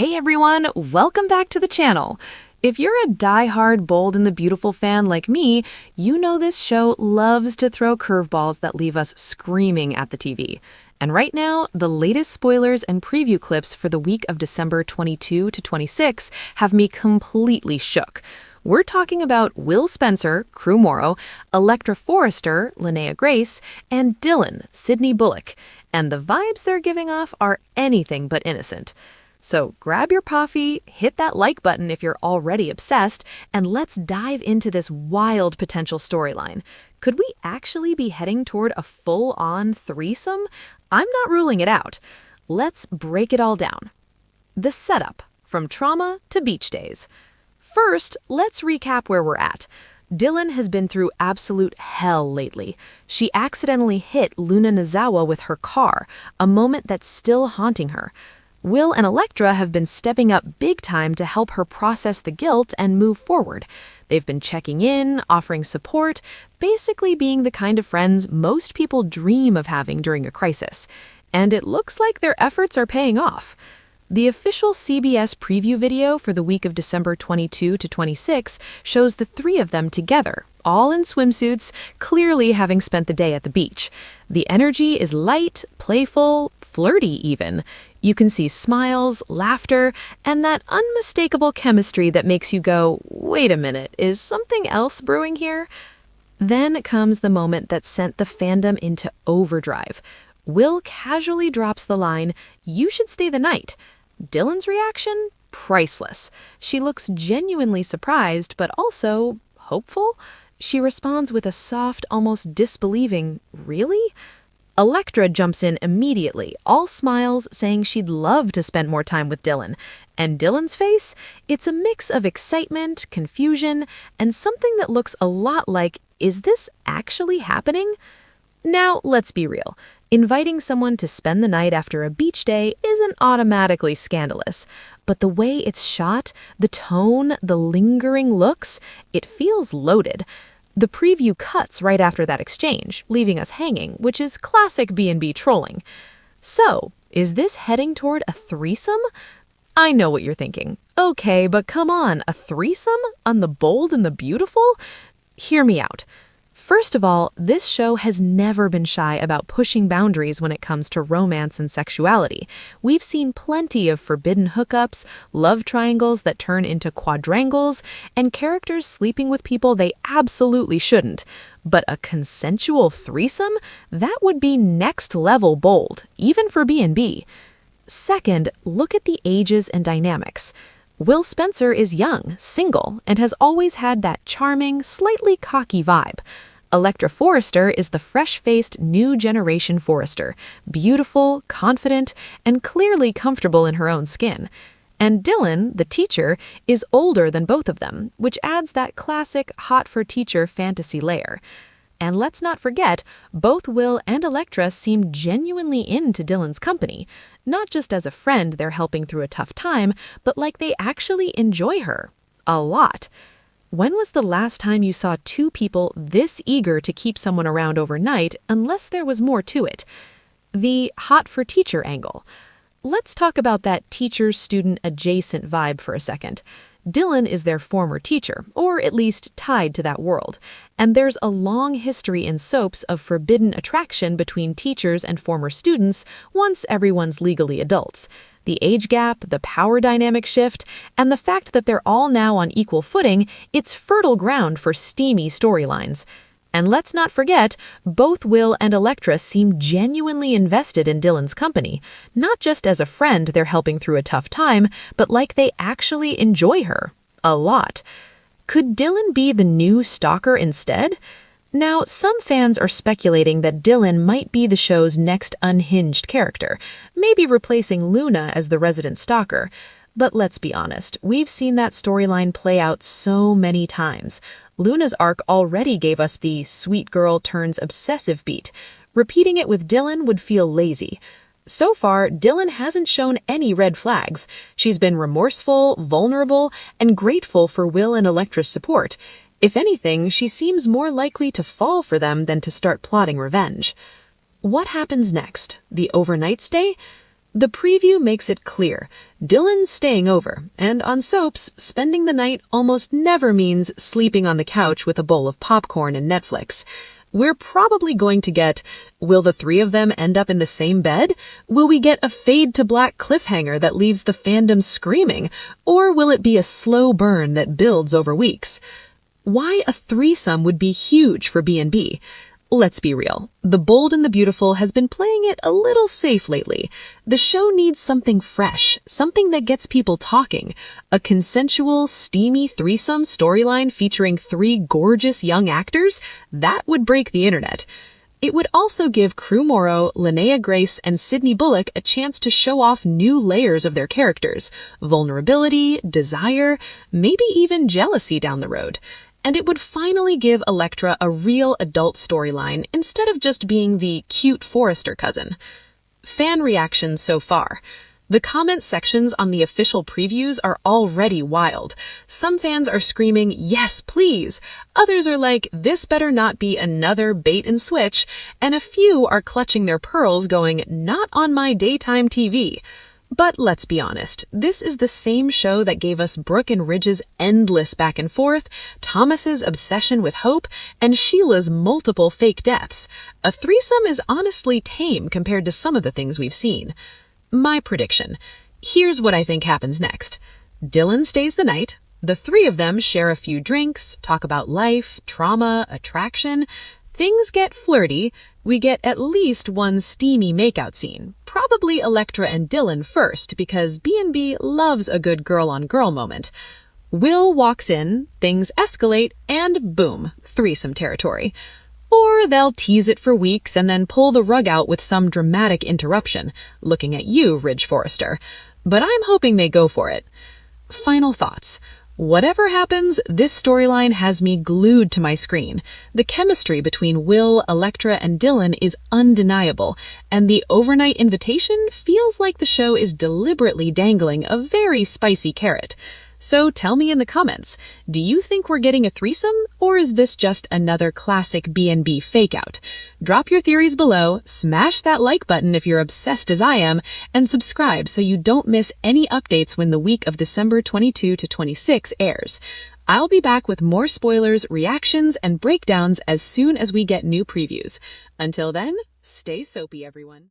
Hey everyone, welcome back to the channel. If you're a die-hard Bold and the Beautiful fan like me, you know this show loves to throw curveballs that leave us screaming at the TV. And right now, the latest spoilers and preview clips for the week of December 22 to 26 have me completely shook. We're talking about Will Spencer, Crew Morrow, Electra Forrester, Linnea Grace, and Dylan, Sydney Bullock. And the vibes they're giving off are anything but innocent. So grab your coffee, hit that like button if you're already obsessed, and let's dive into this wild potential storyline. Could we actually be heading toward a full-on threesome? I'm not ruling it out. Let's break it all down. The setup, from trauma to beach days. First, let's recap where we're at. Dylan has been through absolute hell lately. She accidentally hit Luna Nozawa with her car, a moment that's still haunting her. Will and Electra have been stepping up big time to help her process the guilt and move forward. They've been checking in, offering support, basically being the kind of friends most people dream of having during a crisis. And it looks like their efforts are paying off. The official CBS preview video for the week of December 22 to 26 shows the three of them together, all in swimsuits, clearly having spent the day at the beach. The energy is light, playful, flirty even. You can see smiles, laughter, and that unmistakable chemistry that makes you go, wait a minute, is something else brewing here? Then comes the moment that sent the fandom into overdrive. Will casually drops the line, "You should stay the night." Dylan's reaction? Priceless. She looks genuinely surprised, but also hopeful. She responds with a soft, almost disbelieving, "Really?" Electra jumps in immediately, all smiles, saying she'd love to spend more time with Dylan. And Dylan's face? It's a mix of excitement, confusion, and something that looks a lot like, is this actually happening? Now, let's be real. Inviting someone to spend the night after a beach day isn't automatically scandalous. But the way it's shot, the tone, the lingering looks, it feels loaded. The preview cuts right after that exchange, leaving us hanging, which is classic B&B trolling. So, is this heading toward a threesome? I know what you're thinking. Okay, but come on, a threesome? On the Bold and the Beautiful? Hear me out. First of all, this show has never been shy about pushing boundaries when it comes to romance and sexuality. We've seen plenty of forbidden hookups, love triangles that turn into quadrangles, and characters sleeping with people they absolutely shouldn't. But a consensual threesome? That would be next level bold, even for B&B. Second, look at the ages and dynamics. Will Spencer is young, single, and has always had that charming, slightly cocky vibe. Electra Forrester is the fresh-faced new generation Forrester, beautiful, confident, and clearly comfortable in her own skin. And Dylan, the teacher, is older than both of them, which adds that classic hot-for-teacher fantasy layer. And let's not forget, both Will and Electra seem genuinely into Dylan's company. Not just as a friend they're helping through a tough time, but like they actually enjoy her. A lot. When was the last time you saw two people this eager to keep someone around overnight unless there was more to it? The hot-for-teacher angle. Let's talk about that teacher-student adjacent vibe for a second. Dylan is their former teacher, or at least tied to that world. And there's a long history in soaps of forbidden attraction between teachers and former students once everyone's legally adults. The age gap, the power dynamic shift, and the fact that they're all now on equal footing, it's fertile ground for steamy storylines. And let's not forget, both Will and Electra seem genuinely invested in Dylan's company, not just as a friend they're helping through a tough time, but like they actually enjoy her. A lot. Could Dylan be the new stalker instead? Now, some fans are speculating that Dylan might be the show's next unhinged character, maybe replacing Luna as the resident stalker. But let's be honest, we've seen that storyline play out so many times. Luna's arc already gave us the sweet girl turns obsessive beat. Repeating it with Dylan would feel lazy. So far, Dylan hasn't shown any red flags. She's been remorseful, vulnerable, and grateful for Will and Electra's support. If anything, she seems more likely to fall for them than to start plotting revenge. What happens next? The overnight stay? The preview makes it clear. Dylan's staying over, and on soaps, spending the night almost never means sleeping on the couch with a bowl of popcorn and Netflix. We're probably going to get, will the three of them end up in the same bed? Will we get a fade to black cliffhanger that leaves the fandom screaming? Or will it be a slow burn that builds over weeks? Why a threesome would be huge for B&B? Let's be real. The Bold and the Beautiful has been playing it a little safe lately. The show needs something fresh, something that gets people talking. A consensual, steamy threesome storyline featuring three gorgeous young actors? That would break the internet. It would also give Crew Morrow, Linnea Grace, and Sydney Bullock a chance to show off new layers of their characters. Vulnerability, desire, maybe even jealousy down the road. And it would finally give Elektra a real adult storyline instead of just being the cute Forrester cousin. Fan reactions so far. The comment sections on the official previews are already wild. Some fans are screaming, "Yes, please!" Others are like, "This better not be another bait and switch," and a few are clutching their pearls going, "Not on my daytime TV." But let's be honest, this is the same show that gave us Brooke and Ridge's endless back and forth, Thomas's obsession with Hope, and Sheila's multiple fake deaths. A threesome is honestly tame compared to some of the things we've seen. My prediction. Here's what I think happens next. Dylan stays the night. The three of them share a few drinks, talk about life, trauma, attraction. Things get flirty. We get at least one steamy makeout scene. Probably Elektra and Dylan first, because B&B loves a good girl-on-girl moment. Will walks in, things escalate, and boom, threesome territory. Or they'll tease it for weeks and then pull the rug out with some dramatic interruption. Looking at you, Ridge Forrester. But I'm hoping they go for it. Final thoughts. Whatever happens, this storyline has me glued to my screen. The chemistry between Will, Elektra, and Dylan is undeniable, and the overnight invitation feels like the show is deliberately dangling a very spicy carrot. So tell me in the comments, do you think we're getting a threesome, or is this just another classic B&B fake-out? Drop your theories below, smash that like button if you're obsessed as I am, and subscribe so you don't miss any updates when the week of December 22 to 26 airs. I'll be back with more spoilers, reactions, and breakdowns as soon as we get new previews. Until then, stay soapy, everyone.